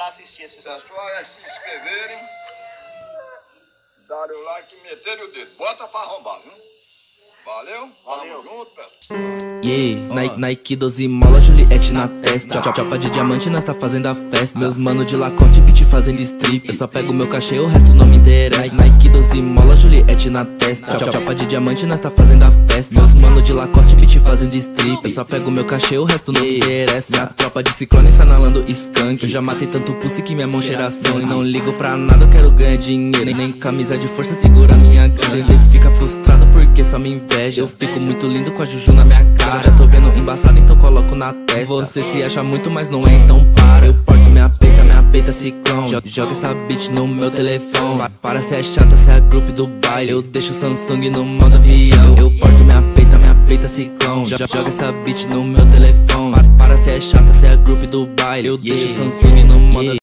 pra assistir esses... O pessoal é se inscreverem, darem o like e meterem o dedo. Bota pra arrombar, viu? Valeu? Valeu. Tamo junto, pessoal. Yeah, Nike 12 mola, Juliette na testa. Chopa de diamante, nós tá fazendo a festa. Meus mano de Lacoste, beat fazendo strip. Eu só pego meu cachê, o resto não me interessa. Nike 12 mola, Juliette na testa. Chopa de diamante, nós tá fazendo a festa. Meus mano de Lacoste, beat fazendo strip. Eu só pego meu cachê, o resto não me interessa. Minha tropa de ciclone sanalando skunk. Eu já matei tanto pussy que minha mão cheira sangue. Não ligo pra nada, eu quero ganhar dinheiro. Nem camisa de força segura minha grana. Cê fica frustrado porque só me inveja. Eu fico muito lindo com a juju na minha cara. Já tô vendo embaçado, então coloco na testa. Você se acha muito, mas não é, então para. Eu porto minha peita ciclone. Joga essa bitch no meu telefone. Para, cê é chata, cê é grupo do baile. Eu deixo o Samsung no modo avião. Eu porto minha peita ciclone. Joga essa bitch no meu telefone. Para, cê é chata, cê é grupo do baile. Eu deixo o Samsung no modo